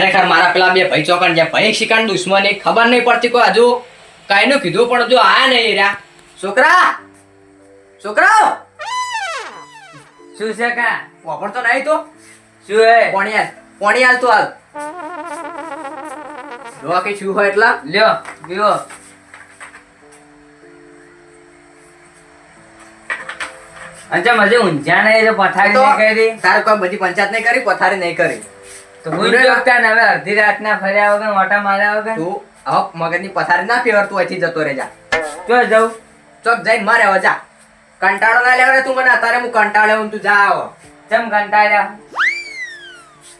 ખરેખર મારા પેલા બે ભાઈ ચોકન જે ભાઈ શિકાન દુશ્મની ખબર નહીં પડતી કોઈ હજુ કઈ નું કીધું પણ જો આયા નહીં રહ્યા છોકરા છોકરા શું છે કા વાપર તો નહીં તો શું હે પોણી હાલ તો હાલ જો કે શું હોય એટલા લ્યો પીવો અચ્છા મજે ઊંઝા નહીં તો પથારી નહીં કરી તારે કોઈ બધી પંચાયત નહીં કરી પથારી નહીં કરી તો હું જોગતા ને હવે અડધી રાતના ફર્યા વગર મોટા માર્યા વગર તું હવે મગજની પથારી ના ફેવર તું અહીંથી જતો રહેજા જો જવું ચોક જઈને મારે હવે જા કંટાળો ના લેવડે તું મને અત્યારે હું કંટાળે હું તું જા આવો ચમ કંટાળ્યા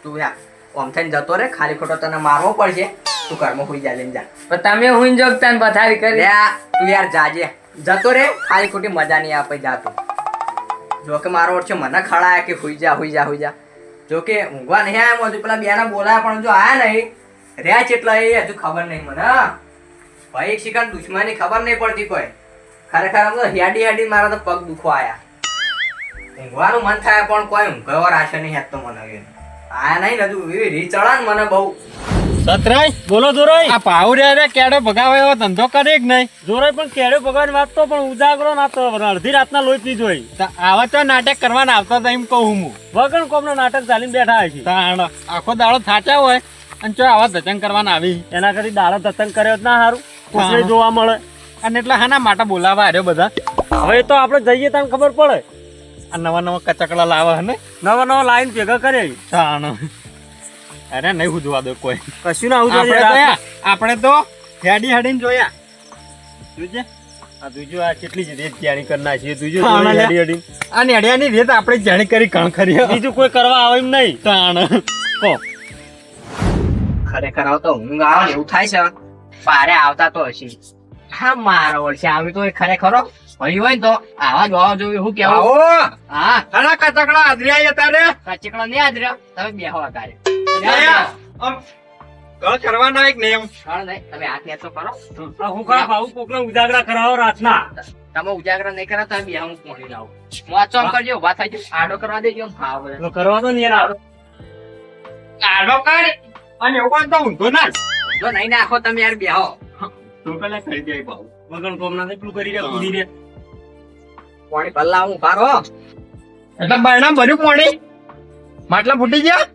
તું યા ઓમ થઈને જતો રે ખાલી ખોટો તને મારવો પડશે તું ઘરમાં હોઈ જા લઈને જા પણ તમે હું જોગતા ને પથારી કરી લે તું યાર જાજે જતો રે ખાલી ખોટી મજા નહીં આપે જાતો જો કે મારો ઓછો મને ખડાયા કે હુઈ જા હુઈ જા હુઈ જા જો કે ઊંઘવા નહીં આવ્યા હજુ પેલા બેના બોલાયા પણ જો આયા નહીં રહ્યા ચેટલા એ હજુ ખબર નહીં મને ભાઈ શિકાન દુશ્મની ખબર નહીં પડતી કોઈ ખરેખર આમ તો હેડી હેડી મારા તો પગ દુખવા આયા ઊંઘવાનું મન થાય પણ કોઈ ઊંઘવા રાશે નહીં હેત તો મને આયા નહીં હજુ એવી રી ચડા ને મને બહુ સતરાય બોલો જોરાય આ પાવરે રે કેડે ભગાવે એવો ધંધો કરે કે નહીં જોરાય પણ કેડે ભગાવાની વાત તો પણ ઉજાગરો ના તો અડધી રાતના લોહી પી જોઈ આવા તો નાટક કરવાના આવતા હતા એમ કહું હું વગર કોમનો નાટક ચાલીને બેઠા છે તાણ આખો દાડો થાચા હોય અને ચો આવા ધચંગ કરવાના આવી એના કરી દાડો ધચંગ કર્યો જ ના સારું કુસરે જોવા મળે અને એટલે હાના માટે બોલાવા આવ્યો બધા હવે તો આપણે જઈએ ત્યાં ખબર પડે આ નવા નવા કચકડા લાવે ને નવા નવા લાઈન ભેગા કરે તાણ અરે નહીં ઉજવા દો કોઈ કશું ના ઉજવા આપણે તો હેડી હેડીને જોયા જોજે આ તુજો આ કેટલી જ રેત જાણી કરના છે તુજો હેડી હેડી આ નેડિયાની રેત આપણે જાણી કરી કણ ખરી બીજું કોઈ કરવા આવે એમ નહીં તાણ કો ખરેખર આવતો ઊંઘ આવે ને એવું થાય છે પારે આવતા તો હશે હા મારો વર્ષે આવી તો ખરેખર ભાઈ હોય ને તો આવા જોવા જોયું હું કેવું હા આના કચકડા આદર્યા હતા રે કચકડો નહીં આદર્યો તમે બેહો અત્યારે કરવાના એક નિયમ તમે હાથ ને તો કરો હું ખરા ભાવ કોકને ઉજાગરા કરાવો રાતના તમે ઉજાગરા નહીં કરા તમે બેહો હું પહોંચી લાવું મોચમ કરજો ઉભા થઈ જાવ આડો કરવા દેજો કરવા તો નહીં આડો કાઢ અને એવું તો ઊંધો ના જો નહીં નાખો તમે યાર બેહો તો પેલા કરી જાય ભાવ વગર કોમ ના એટલું કરી દે કૂદી દે પાણી પલ્લા હું ઉભા રહો એટલે બાયણા ભર્યું પાણી માટલા ફૂટી ગયા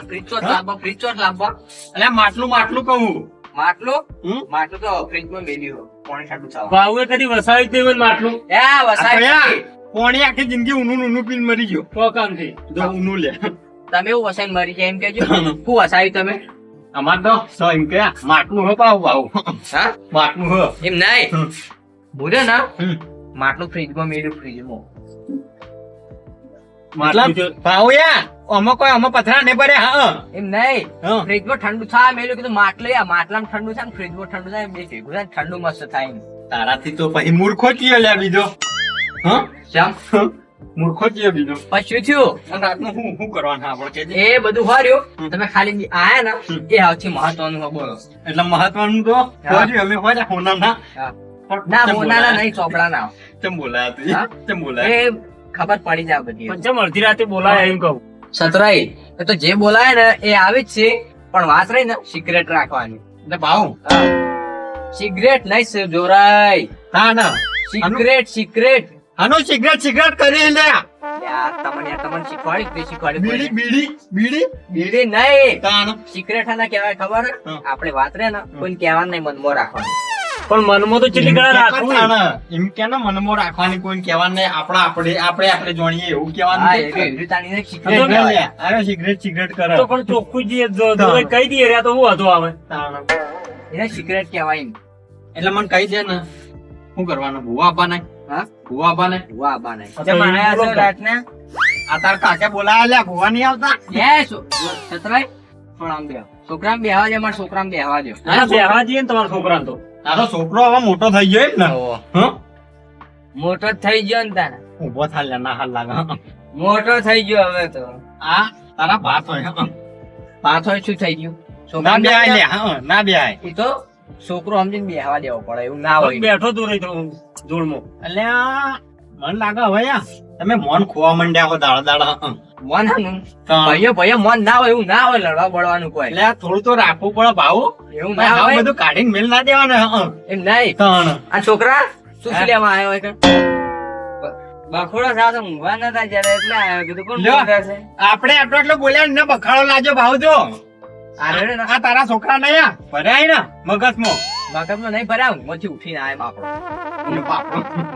ફ્રીજ ચોટ લાવવા એટલે માટલું કહું માટલું તો ફ્રીજ માં મેલ્યું પાણી ઠંડુ થવા ભાવે કદી વસાવી દેવું માટલું વસાઈ પાણી આખી જિંદગી ઊનું પીને મરી ગયો તો કામ થી જો ઊનું લે તમે એવું વસાઈ મરી જાય એમ કેજો શું વસાવી તમે અમાર તો એમ કે માટલું હો પાવ હા માટલું હો એમ નહીં બોલે ને માટલું ફ્રીજમાં મેલ્યું ફ્રીજમાં પથરા ને ભરે હા એમ નહીં ફ્રીજમાં ઠંડુ થાય મેલ્યું કીધું માટલામાં ઠંડુ થાય ફ્રીજમાં ઠંડુ થાય બે ભેગું થાય ઠંડુ મસ્ત થાય તારાથી તો પછી મૂર્ખો ચિયો લે બીજો મૂર્ખો ચિયો બીજો પછી થયું રાતનું શું કરવાનું આપણે એ બધું હાર્યું તમે ખાલી આયા ને એ સૌથી મહત્વનું બોલો એટલે મહત્વનું તો અમે હોય હોના ના મોનાના નહીં ચોપડા ના કેમ બોલાયા કેમ બોલાયા એ ખબર પડી જાય બધી પંચમ અડધી રાતે બોલાય એમ કહું સતરાઈ એ તો જે બોલાય ને એ આવે જ છે પણ વાત રહી ને સિગરેટ રાખવાની એટલે ભાવ સિગરેટ નહીં જોરાય હા ના સિગરેટ આનો સિગરેટ કરી લે તમને શીખવાડી બીડી નહીં સિગરેટ ના કેવાય ખબર આપણે વાત રે ને કોઈ કહેવાનું નહીં મનમાં રાખવાનું પણ મનમાં તો ચીલી ગળા રાખવું એમ કે ને મનમાં રાખવાની કોઈ કહેવાનું નહીં આપણે જાણીએ એવું કહેવાનું સિગરેટ કરે તો પણ ચોખ્ખું જે કહી દઈએ રે તો હું હતો આવે એને સિગરેટ કહેવાય એટલે મને કહી દે ને શું કરવાનું ભૂવા આપવાને આ તાર કાકે બોલાયા લે ભૂવા નહીં આવતા છોકરામ બેહવા દે મારા છોકરામ બેહવા દો બેહવા જઈએ ને તમારા છોકરા તો તારો છોકરો હવે મોટો થઈ ગયો ને મોટો થઈ ગયો ને તારા ઉભો થાય ના હાલ લાગે મોટો થઈ ગયો હવે તો આ તારા ભાત હોય શું થઈ ગયું ના બેહાય ના બેહાય એ તો છોકરો સમજીને બેહવા દેવો પડે એવું ના હોય બેઠો તું રહી જોડમાં એટલે મન લાગે હવે યા તમે મોન ખોવા માંડ્યા હો દાડા મોન ભાઈઓ મોન ના હોય એવું ના હોય લડવા બળવાનું કોઈ એટલે આ થોડું તો રાખવું પડે ભાવ એવું ના આ હોય બધું કાઢીને મેલ ના દેવાનું એમ નહીં તાણ આ છોકરા શું હા? લેવા આવ્યો હોય કે બખોડો સાથે ઊંઘવા નતા જયારે એટલે આવ્યો. કીધું કોણ લ્યો. બોલતા છે? આપણે આટલો એટલો બોલ્યા ને બખાડો લાજો ભાવ જો અરે આ તારા છોકરા નહીં આ ભરાય ને મગજમાં મગજમાં નહીં ભરાવ માંથી ઉઠીને આય બાપડો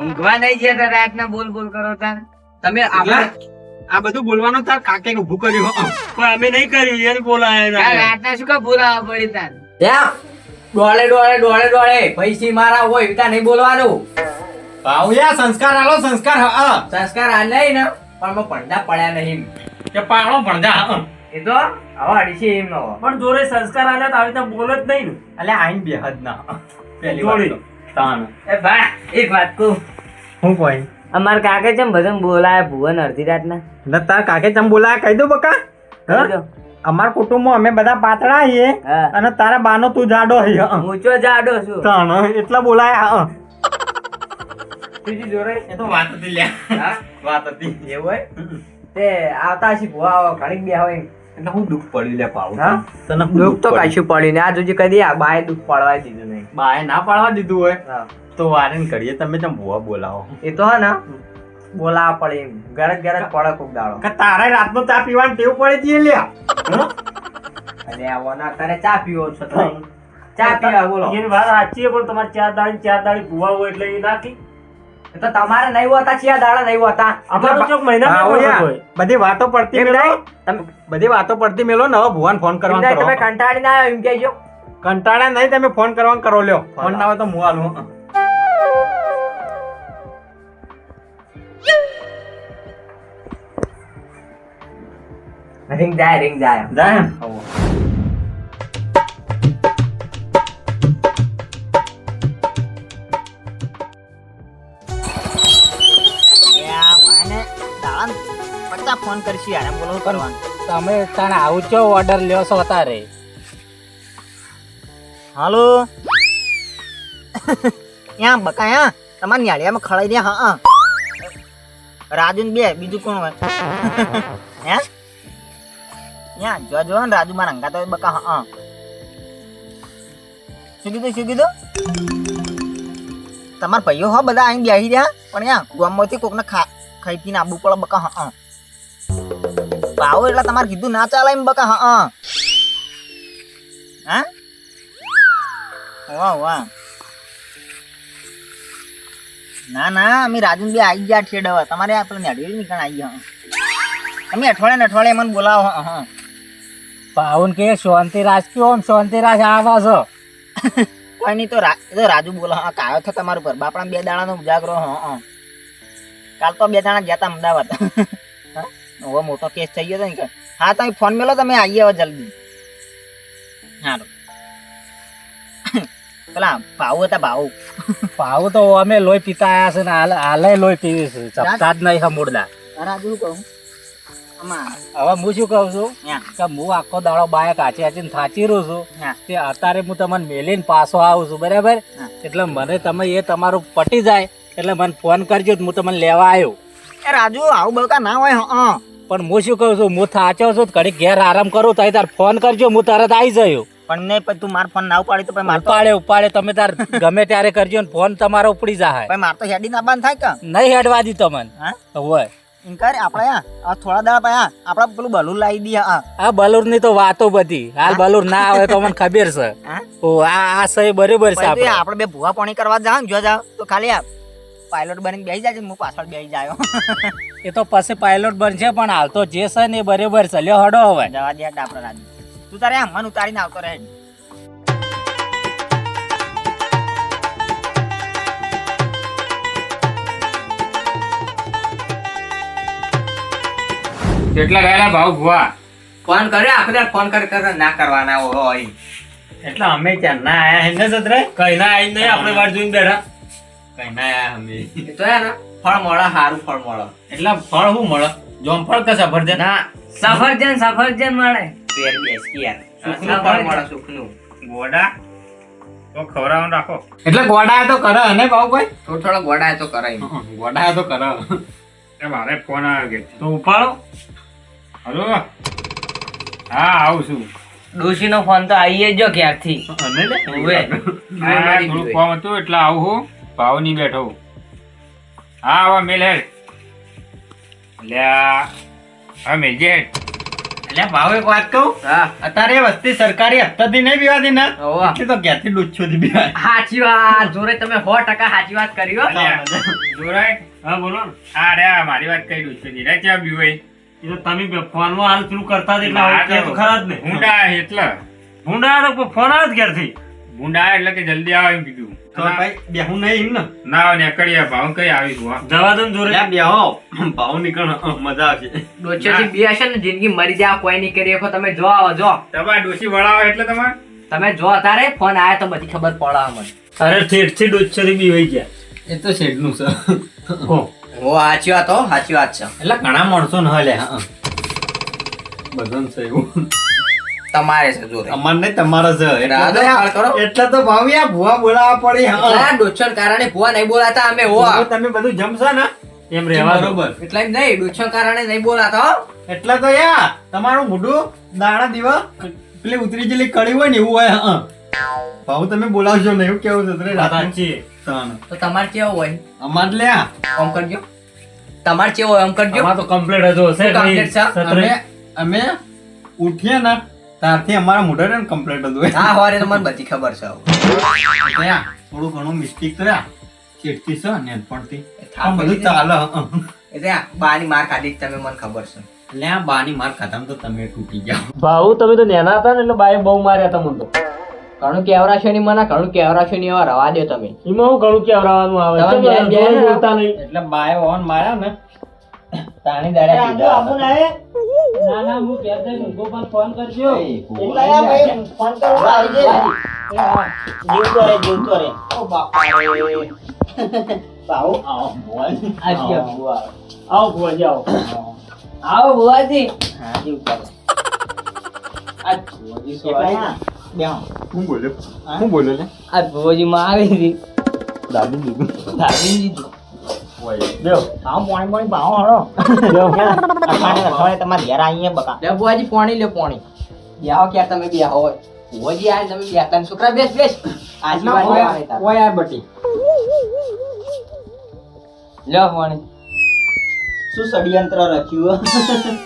ઊંઘવા નહીં છે તો રાતના બોલ બોલ કરો તાર. તમે એટલે આ બધું બોલવાનું તાર કાકે ઉભું કર્યું હો. પણ અમે નહીં કર્યું એને તાર બોલાય રાતના શું કામ બોલાવવા પડી તાર? ત્યાં ડોળે પૈસી મારા હોય એવી નહીં બોલવાનું ભાવયા સંસ્કાર આલો સંસ્કાર હા સંસ્કાર આ નહીં ને પણ મેં પડદા પડ્યા નહીં કે પાડો ભણજા હા એ તો હવે અડીસી એમ નો પણ જોરે સંસ્કાર આલે તો આવી રીતે બોલ જ નહીં ને એટલે આઈન બેહદ ના પહેલી વાર તો. તાણ એ ભા એક વાત કહું. હું કોઈ અમાર કાકે ચમ ભજન બોલાય ભુવન અડધી રાતના ને તાર કાકે ચમ બોલાય કહી દો બકા કહી દો. અમાર કુટુંબમાં અમે બધા પાતળા છીએ હા. અને તારા બાનો તું જાડો હી ઊંચો જાડો છું. તાણ એટલા બોલાય હા બીજી જોરે એ તો વાત હતી લ્યા હા વાત હતી એવું હોય તે આવતા હશે ભુવા આવો ઘડીક બે હોય એટલે હું દુઃખ પડ્યું લે પાઉ હા? તને હું દુઃખ તો પડ્યું? કશું પડ્યું ને આ જોજે કદી આ બાએ દુઃખ પડવા દીધું નહીં બાએ ના પાડવા દીધું હોય હા તો વારેન કરીએ તમે ચમ ભૂવા બોલાવો એ તો હે ને બોલાવા પડે એમ ગરજ પડે ખૂબ દાડો કે તારે રાતનો ચા પીવાની ટેવ પડી જઈએ લ્યા અને આવો ના તારે ચા પીવો છો તો ચા પીવા બોલો એની વાત સાચી છે, પણ તમારે ચાર દાડી ભૂવા હોય એટલે એ નાખી એ તો તમારે નહીં હોતા ચિયા દાડા નહીં હોતા આપણે તો ચોક મહિના હા, બે ઓયા. હોય. બધી વાતો પડતી એમ મેલો નહીં? તમે બધી વાતો પડતી મેલો ને હવે ભુવાન ફોન કરવાનો એમ નહીં, તમે કરો કંટાળી ના આવ્યો એમ કહેજો કંટાળા નહીં તમે ફોન કરવાનો કરો લ્યો ફોન ના હોય તો હું આલું રિંગ જાય જાય ને? ફોન કરશી યાર બોલો કરવાનું. તમે તને આવું છો ઓર્ડર લ્યો છો તારે હાલો યા બકાયા તમારે ન્યાળિયામાં ખડાઈ દે. હા રાજુ ને બે બીજું કોણ હોય? હે યા જો જો ને રાજુ મારા હંગાત હોય બકા. હા શું કીધું તમારા ભાઈઓ હો બધા અહીં બેસી રહ્યા પણ યા ગામમાંથી કોકને ખાઈ પીને આબુ પડે બકા. હા ભાવ એટલે તમારે કીધું ના ચાલે એમ બકા. હા હા વાહ વાહ ના ના અમે રાજુ બે આવી ગયા ઠેડ હવે તમારે આપણે નેડવેલ નીકળ આવી ગયા. તમે અઠવાડિયે મને બોલાવો. હા પાવન કે શાંતિ રાજ કયો શાંતિ રાજ આવા છો કોઈ નહીં તો રાજુ બોલો. હા કાયો છે તમારું પર બાપડા 2 દાડાનો ઉજાગરો. હા કાલ તો 2 દાડા ગયા તા અમદાવાદ. હવે મોટો કેસ થઈ ગયો હતો ને કે હા તમે ફોન મેલો તમે આવીએ હવે જલ્દી. સારું પેલા ભાવ હતા ભાવ તો અમે લોહી પીતા આયા છે ને હાલે લોહી પીવી છે ચપતા જ નહીં હમુડલા. રાજુ કહું આમાં હવે હું શું કહું છું યા કે હું આખો દાડો બાય કાચી કાચીને થાચી રહ્યો છું હા તે અત્યારે હું તમને મેલીને પાછો આવું છું બરાબર. હા. એટલે મને તમે એ તમારું પટી જાય એટલે મને ફોન કરજો હું તમને લેવા આવ્યો. એ રાજુ આવું બળકા ના હોય. હા પણ હું શું કહું છું હું થાચો છું ઘડી ઘેર આરામ કરું તો તાર ફોન કરજો હું તરત આવી જયો. પણ નહીં પછી તું મારો ફોન ના ઉપાડી તો પછી માર તો ઉપાડે તમે તાર ગમે ત્યારે કરજો ને ફોન તમારો ઉપડી જાય પછી માર તો હેડી ના બંધ થાય કે નહીં હેડવા દી તમને હા હોય ઇનકાર આપણે આ થોડા દાડા પછી આપણે પેલું બલૂન લાવી દઈએ. હા આ બલૂર ની તો વાતો બધી હાલ બલૂર ના આવે તો મને ખબર છે. હા ઓ આ સહી બરોબર છે પછી આપણે આપણે બે ભૂવા પાણી કરવા જાવ જો જાવ તો ખાલી આ પાયલોટ બનીને બેસી જાય હું પાછળ બેસી જાય. એ તો પછી પાયલોટ બનશે પણ હાલ તો જે છે ને એ બરોબર છે લ્યો હડો હવે જવા દે આપણે રાજુ તું તારે આમ મન ઉતારીને આવતો રહે. કેટલા રહેલા ભાવ ભુવા ફોન કર્યો આખો દાડો ફોન કરે ના કરવાના હોય એટલે અમે ક્યાં ના આયા હે ને સદરે કઈ ના આઈ નહીં આપણે વાર જોઈને બેઠા કઈ ના આયા અમે એ તો હે ને ફળ મળે સારું ફળ મળે એટલે ફળ શું મળે જોમફળ કે સફરજન ના સફરજન મળે. પેર બેસકી યાર સુખનું ફળ મળે સુખનું ગોડા તો ખવડાવવાનું રાખો એટલે ગોડાયા તો કરે ને બાબુભાઈ થોડો થોડો ગોડાય તો કરાય ગોડાયા તો કરે એ મારે ફોન આવ્યો કે તો ઉપાડો હલો હા આવું છું ડોશી નો ફોન તો આવીએ જો ક્યારથી અને લે ઉવે. થોડું કામ હતું એટલે આવું હું ભાવ નહીં બેઠો હા આવા મેલ હેડ લ્યા હા મેલજે હેડ એટલે ભાવ એક વાત કહું હા અત્યારે વસ્તી સરકારી હપ્તાથી નહીં પીવાતી ને હોવા. એટલે તો ક્યાંથી ડૂચોથી પીવાય સાચી વાત જોરે તમે 100% સાચી વાત કરી હો જોરાય હા બોલો ને હા રે મારી વાત કઈ ડૂચોથી રે ચા પીવાય એ તો તમે ફોનમાં હાલ પેલું કરતા હતા એટલે આવું કહે તો ખરા જ ને ભૂંડા એટલે ભૂંડા તો ફોન આવે જ ઘેરથી ભૂંડા એટલે કે જલ્દી આવે એમ કીધું તો ભાઈ બેહું નહીં ને ના આવે નીકળીએ ભાવ કઈ આવીશું હા જવા દો ને જોરે બેહો ભાવ નીકળ મજા આવશે ડોચેથી બી હશે ને જિંદગી મરી જાય કોઈ નહીં કરી શકો તમે જો આવો જો તમારે ડોસી વળાવો એટલે તમારે તમે જો તારે ફોન આયા તો બધી ખબર પડે મને અરે ઠેઠથી ડોચેથી બી વહી ગયા એ તો શેડનું છે હો ઓ સાચી વાત હો સાચી વાત છે એટલે ઘણા માણસો ન હલે હા બધન છે એવું તમારે છે જોરે અમાર નહીં તમારા છે રાધો હાલ કરો એટલે તો ભાવિયા ભુવા બોલાવા પડી આ ડોચન કારણે ભુવા નહીં બોલાતા અમે હો તમે બધું જમશો ને એમ રહેવા દો. બરોબર એટલે એમ નહીં ડોચન કારણે નહીં બોલાતા હો એટલે તો યા તમારું મોઢું દાણા દીવા પેલી ઉતરી જેલી કડી હોય ને એવું હોય હા ભાવ તમે બોલાવશો ને એવું કેવું છે વાત સાચી. તો તમારે કેવો હોય અમાર લ્યા આમ કરજો તમારે કેવો હોય આમ કરજો આમાં તો કમ્પ્લીટ હતો છે Complete છે. અમે અમે ઉઠીએ ને ત્યારથી અમારા મોઢા ને કમ્પ્લીટ હતું હા હોરે તો મને બધી ખબર છે હવે. ત્યાં થોડું ઘણું મિસ્ટેક કર્યા ચેટથી છે ને પડતી થાપ બધું પડી ચાલે એટલે આ બાની માર ખાધી જ તમે મને ખબર છે લ્યા બાની માર ખાતા તો તમે તૂટી ગયા ભાવ તમે તો નેના હતા ને એટલે બાએ બહુ માર્યા હતા મને તો ઘણું કેવરાશો ની મને ઘણું કેવરાશો ની એવા રવા દો તમે એમાં હું ઘણું કેવડાવવાનું આવે તમે કેમ બે જોડે ને? બોલતા નહીં એટલે બાએ ઓન માર્યા ને તાણી દાડે સીધા ના ના હું ઘેર જઈને ઊંઘો પણ ફોન કરજો ફોન કરવા આવી જાય જીવતો રે જીવતો રે ઓ બાપા રે બાઉ આવો બોલ આવો ભુવાજી આવો આવો બુવાજી હા જીવતો રે આ હું બોલ્યો લે આ બુવાજી માં આવી હતી દાદી દીધું દાબી દીધું દેવ આવો પાણી પાણી બાવો હળો દેવ અઠવાડિયે તમારે ઘેર આવીએ બકા લે બુઆજી પાણી લે પાણી બેહો ક્યાં તમે બેહો હોય બુઆજી આ તમે બેહતા ને છોકરા બેસ બેસ આશીર્વાદ લેવા આવ્યા ઓય આ બટી લ્યો પાણી શું ષડયંત્ર રચ્યું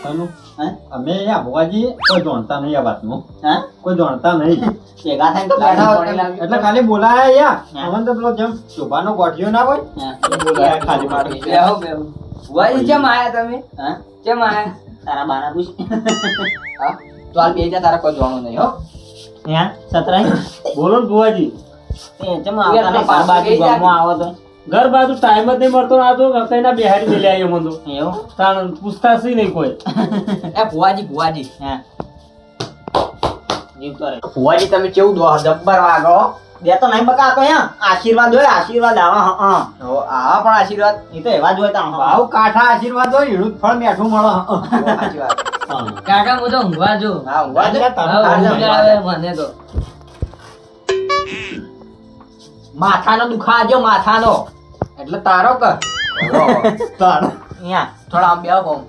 ચાલો હે અમે યા ભુવાજી કોઈ જાણતા નહીં આ વાતનું હા કોઈ જાણતા નહીં ભેગા થઈને તો પાણી બેઠા પાણી લાવજો. એટલે ખાલી બોલાયા યા હા. અમને તો પેલો જેમ શોભાનો ગોઠિયો ના હોય હા. બોલાયા ખાલી માટે બેહો બેહો બુવાજી કેમ આયા તમે હા કેમ આયા તારા બાના પૂછ હા તો હાલ બે જા તારા કોઈ જોવાનું નહીં હો હા સતરાય બોલો ને ભુવાજી એ ચમ આવતા ને પાર બાજુ ગામમાં આવો તો ઘર બાજુ ટાઈમ જ નહીં મળતો ને આ તો કઈના બિહારી મેલે આવ્યો મને તો એવું તાણ પૂછતાશી નહીં કોઈ એ ભુવાજી હા જીવતો રે ભુવાજી તમે કેવું દો જબ્બર વાગો બે તો નહીં બકા તો આશીર્વાદ હોય આશીર્વાદ આવા હા હો આ પણ આશીર્વાદ એ તો એવા જ હોય તા ભાવ કાઠા આશીર્વાદ હોય હીરું ફળ મેઠું મળે સાચી વાત કાકા હું તો ઊંઘવા જો હા ઊંઘવા દે. હા, ઊંઘ આવે મને તો માથાનો દુખાજો માથાનો એટલે તારો કર તાણ. અહીંયા થોડા આમ બેહો કોમ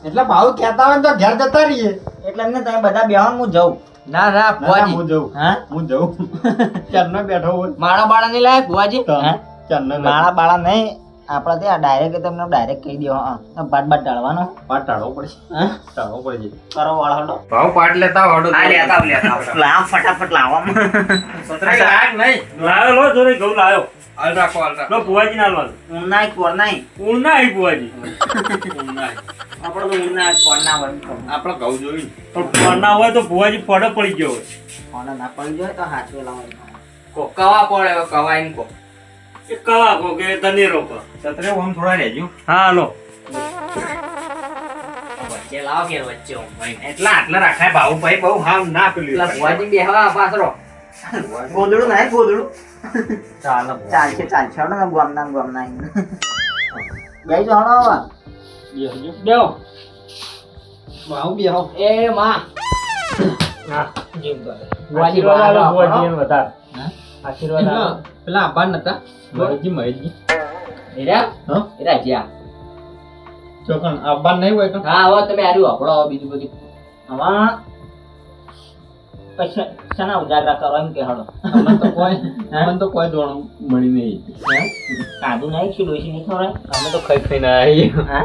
એટલે ભાવ કહેતા હોય ને તો ઘેર જતા રહીએ એટલે એમને તમે બધા બેહો હું જઉં ના ના ના, ના, ભુવાજી હું જઉં હા હું જઉં ચારનો બેઠો હોય મારા બાળા નહીં લાય ભુવાજી હા? ચારનો માળા બાળા નહીં આપણે ત્યાં ડાયરેક્ટ તમને ડાયરેક્ટ કહી દેવા હા ભાત ભાત ડાળવાનો પાટ ટાળવો પડશે હા ટાળવો પડશે કરો વાળો ભાવ પાટ લેતા હોડો આ લેતા આવ. લાવ ફટાફટ લાવો લાવ્યો લો જોરે ઘઉં લાવ્યો હાલ રાખો લો ભુવાજી ના લાવ્યો ઉનાઈ કોર નાઈ ઊણ ના આવી ભુવાજી આપણે તો ઉનાઈ કોર ના હોય આપણે ઘઉં જોયું પણ ફોન ના હોય તો ભુવાજી ફોડો પડી ગયો હોય કોને ના પડી જાય તો હાથે લાવો કવા પડે હવે કવા એમ કો એ કવા કો કે ધનેરો કો સતરે ઓમ થોડા રહેજો હા લો વચ્ચે લાવો કે વચ્ચે આમ ભાઈ. એટલા આટલા રાખાય ભાવ ભાઈ બહુ હામ ના પેલું પેલા ભુવાજી બેહવા પાછરો ગોદડું નહીં ગોદડું ચાલો ચાલશે ચાલશે હડો ને ગોમના ગોમના ગઈ જો હડો હવે બેહો ભાવ બેહો એ માં હા જીવ કરે ભુવાજી ભુવાજી એમ વધારે હા આશીર્વાદ આપો. પેલા આભાર નતા મહેશજી એરા હા એરા જ્યાં ચોકન આભાર નહીં હોય તો હા હવે તમે આર્યું આપણો હવે બીજું બધું આમાં પછી શાના ઉજાગરા કરો એમ કે હળો અમને તો કોઈ દોણ મળી નહીં કાદુ નહીં છે ડોસી નહીં ખવડાય અમે તો ખાઈ ખાઈને આવી હા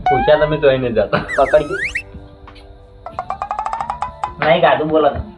પૂછ્યા તમે તો એને જતા પકડી નહીં કાદુ બોલો તમે